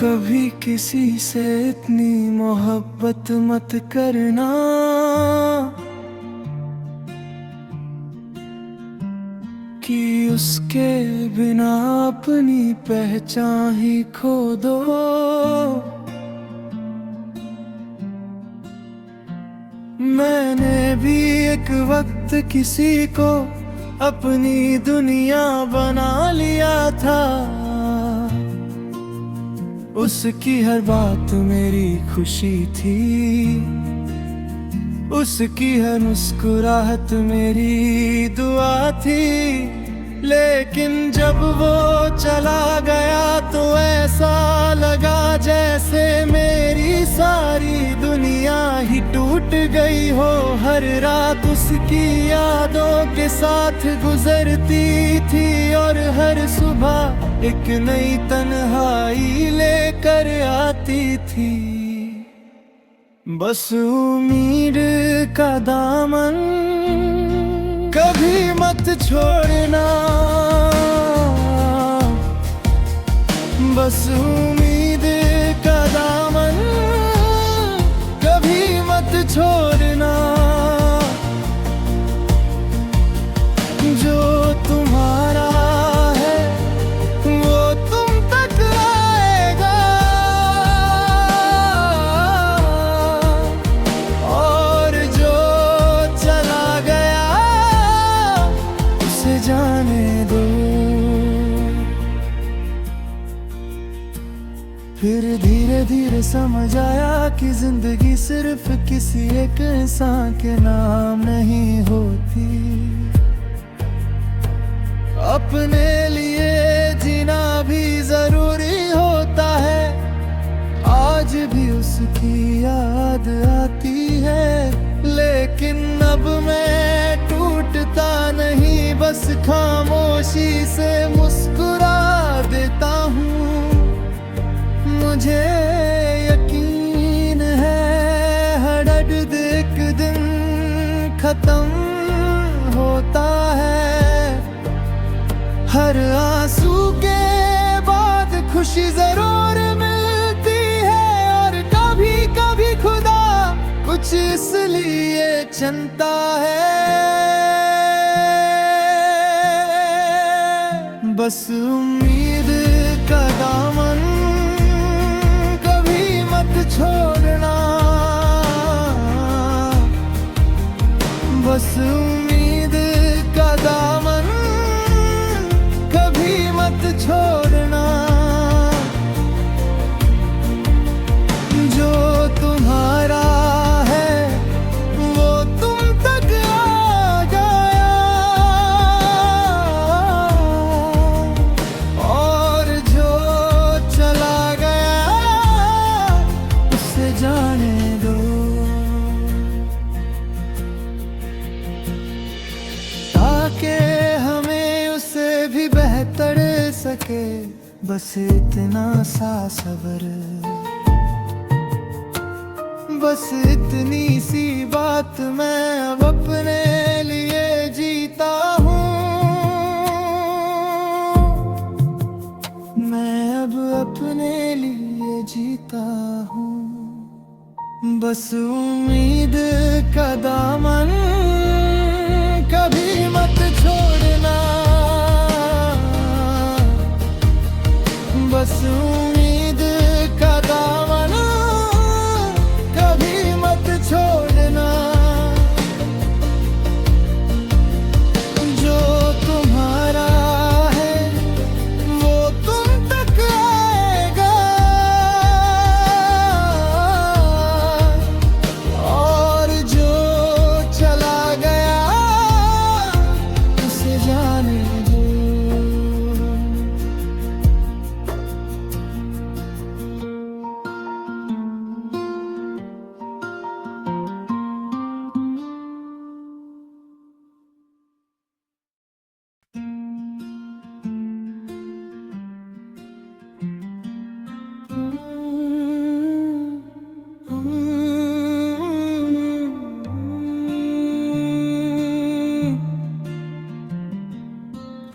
कभी किसी से इतनी मोहब्बत मत करना, कि उसके बिना अपनी पहचान ही खो दो। मैंने भी एक वक्त किसी को अपनी दुनिया बना लिया था। उसकी हर बात मेरी खुशी थी, उसकी हर मुस्कुराहट मेरी दुआ थी। लेकिन जब वो चला गया तो ऐसा लगा जैसे मेरी सारी दुनिया ही टूट गई हो। हर रात उसकी यादों के साथ गुजरती थी और हर सुबह एक नई तन्हाई लेकर आती थी। बस उम्मीद का दामन कभी मत छोड़ना, बस उम्मीद का दामन कभी मत छोड़ना। जो तुम्हारा है वो तुम तक आएगा, और जो चला गया उसे जाने दो। फिर धीरे धीरे समझ आया कि जिंदगी सिर्फ किसी एक इंसान के नाम नहीं होती। अपने लिए जीना भी जरूरी होता है। आज भी उसकी याद आती है, लेकिन अब मैं टूटता नहीं, बस खामोशी से मुस्कुरा देता हूँ। मुझे यकीन है हर दर्द एक दिन खत्म होता है। हर आंसू के बाद खुशी जरूर मिलती है, और कभी कभी खुदा कुछ इसलिए चलता है। बस उम्मीद का दामन कभी मत छोड़ना, बस उम्मीद का दामन कभी मत छोड़ना। जो तुम्हारा है वो तुम तक आ गया, और जो चला गया उसे जाने दो। ताकि हमें उसे भी बेहतर सके, बस इतना सा सब्र, बस इतनी सी बात मैं अब अपने लिए जीता हूँ। मैं अब अपने लिए जीता हूँ। बस उम्मीद का दामन कभी मत छोड़ना, बस उम्मीद का दामन कभी मत छोड़ना। जो तुम्हारा है वो तुम तक आएगा, और जो चला गया उसे जाने दो।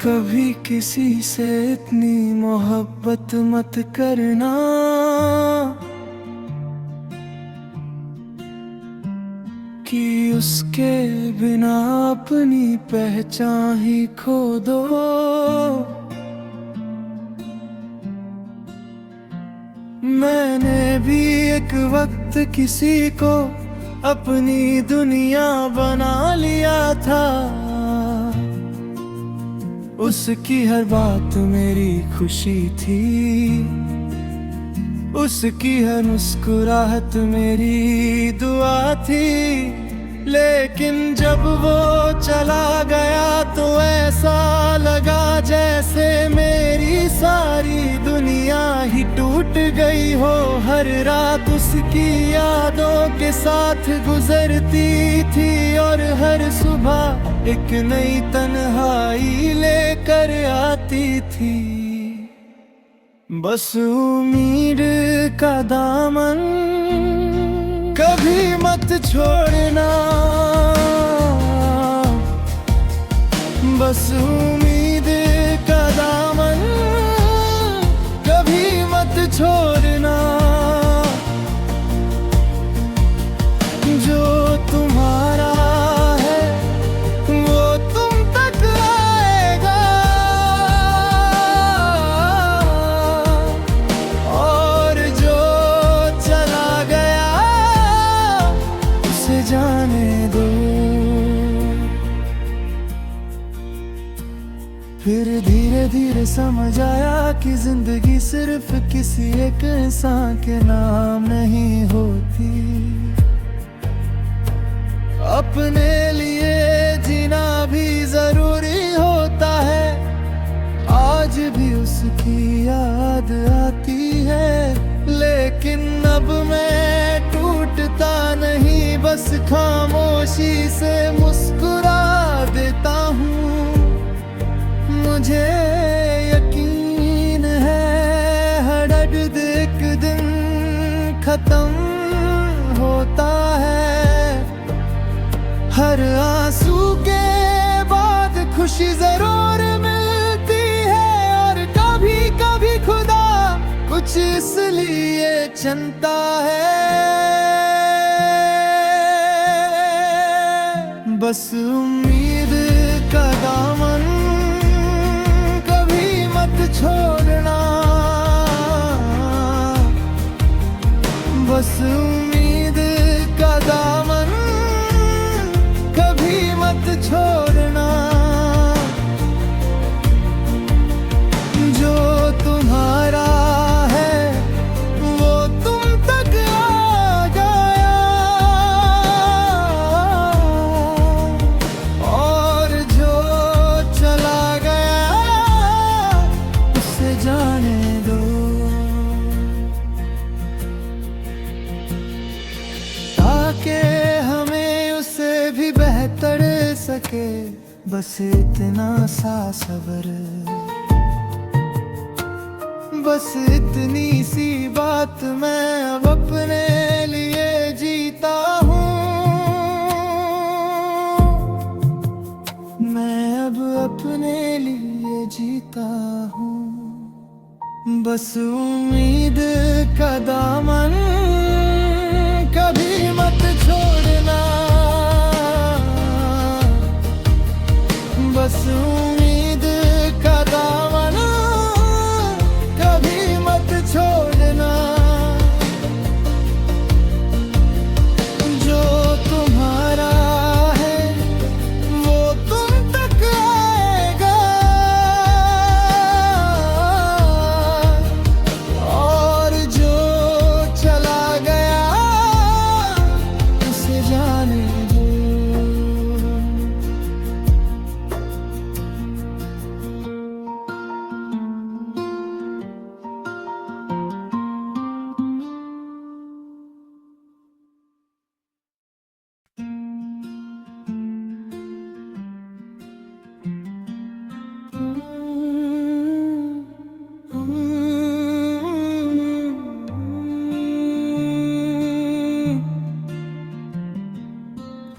कभी किसी से इतनी मोहब्बत मत करना, उसके बिना अपनी पहचान ही खो दो। मैंने भी एक वक्त किसी को अपनी दुनिया बना लिया था। उसकी हर बात मेरी खुशी थी, उसकी हर मुस्कुराहट मेरी दुआ थी। लेकिन जब वो चला गया तो ऐसा लगा जैसे मेरी सारी दुनिया ही टूट गई हो। हर रात उसकी यादों के साथ गुजरती थी और हर सुबह एक नई तन्हाई लेकर आती थी। बस उम्मीद का दामन कभी मत छोड़ना, बस उम्मीद का दामन कभी मत छोड़ना। जो तुम्हारा है वो तुम तक आएगा, और जो चला गया उसे जाने दो। फिर धीरे धीरे समझ आया कि जिंदगी सिर्फ किसी एक इंसान के नाम नहीं होती। अपने लिए जीना भी जरूरी होता है। आज भी उसकी याद आती है, लेकिन अब मैं टूटता नहीं, बस खामोशी से मुस्कुरा देता हूँ। मुझे यकीन है हर दर्द एक दिन खत्म होता है। हर आंसू के बाद खुशी जरूर मिलती है, और कभी कभी खुदा कुछ इसलिए चलता है। बस उम्मीद का दामन कभी मत छोड़ना, बस उम्मीद का दामन कभी मत छोड़ना। जो तुम्हारा है वो तुम तक आ गया, और जो चला गया उसे जाने दो। ताकि हमें उसे भी बेहतर सके, बस इतना सा सब्र, बस इतनी सी बात मैं अब अपने लिए जीता हूँ। मैं अब अपने लिए जीता हूँ। बस उम्मीद का दामन कभी मत छोड़ना, बस उम्मीद का दामन कभी मत छोड़ना। जो तुम्हारा है वो तुम तक आएगा, और जो चला गया उसे जाने दो।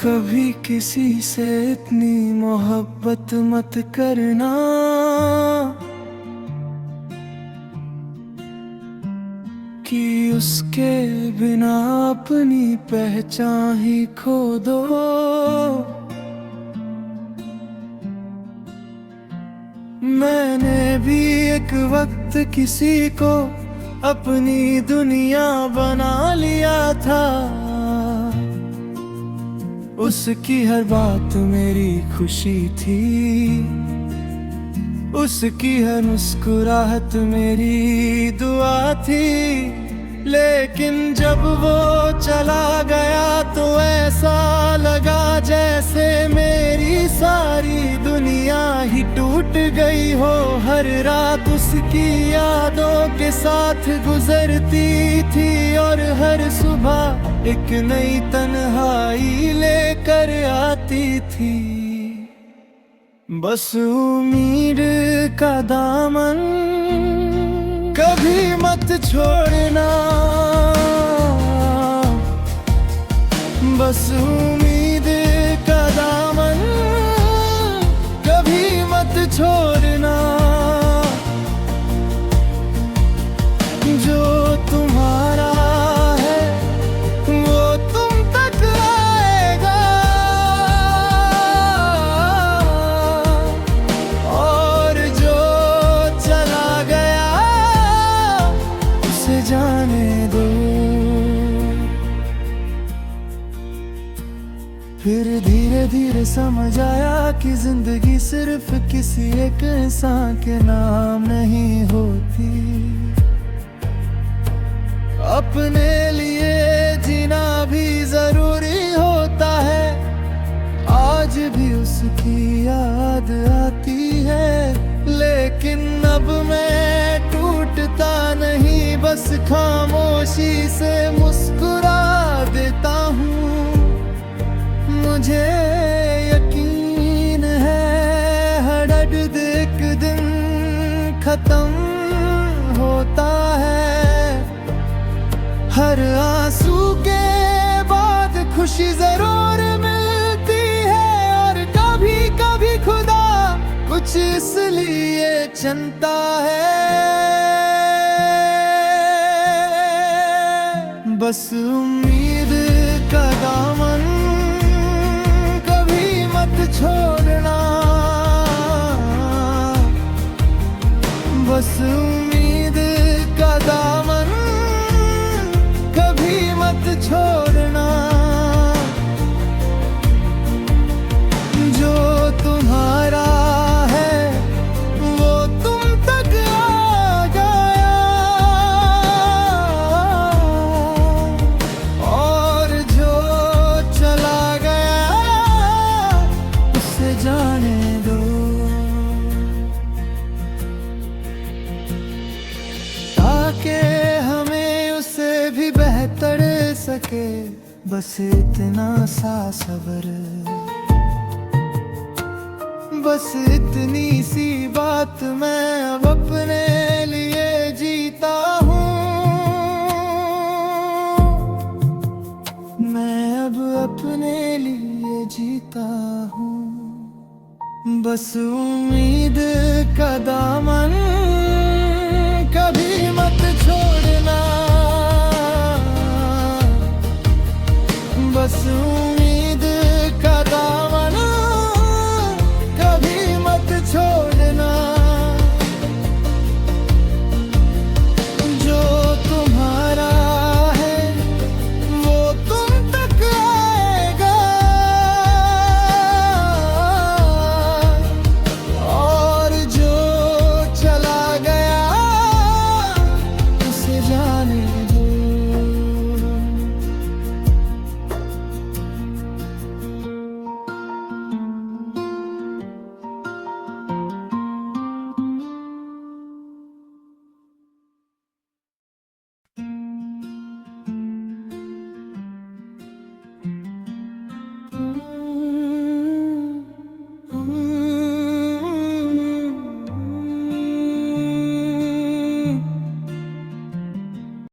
कभी किसी से इतनी मोहब्बत मत करना, कि उसके बिना अपनी पहचान ही खो दो। मैंने भी एक वक्त किसी को अपनी दुनिया बना लिया था, उसकी हर बात मेरी खुशी थी, उसकी हर मुस्कुराहट मेरी दुआ थी। लेकिन जब वो चला गया तो ऐसा लगा जैसे मेरी सारी दुनिया ही टूट गई हो। हर रात उसकी यादों के साथ गुजरती थी और हर सुबह एक नई तन्हाई लेकर आती थी। बस उम्मीद का दामन कभी मत छोड़ना, बस उम्मीद का दामन कभी मत छोड़ना। जो तुम्हारा है वो तुम तक आएगा, और जो चला गया उसे जाने दो। फिर धीरे धीरे समझ आया कि जिंदगी सिर्फ किसी एक इंसान के नाम नहीं होती। अपने लिए जीना भी जरूरी होता है। आज भी उसकी याद आती है, लेकिन अब मैं टूटता नहीं, बस खामोशी से मुस्कुरा देता हूँ। मुझे यकीन है हर दर्द एक दिन खत्म होता है। हर आंसू के बाद खुशी जरूर मिलती है, और कभी कभी खुदा कुछ इसलिए चलता है। बस उम्मीद का दामन कभी मत छोड़ना, बस उम्मीद का दामन कभी मत छोड़ना। जो तुम्हारा है वो तुम तक आ गया, और जो चला गया उसे जाने दो। ताकि हमें उसे भी बेहतर सके, बस इतना सा सब्र, बस इतनी सी बात मैं अब अपने लिए जीता हूँ। मैं अब अपने लिए जीता हूँ। बस उम्मीद का दामन कभी मत छोड़ना, बस उम्मीद का दामन कभी मत छोड़ना। जो तुम्हारा है वो तुम तक आएगा, और जो चला गया उसे जाने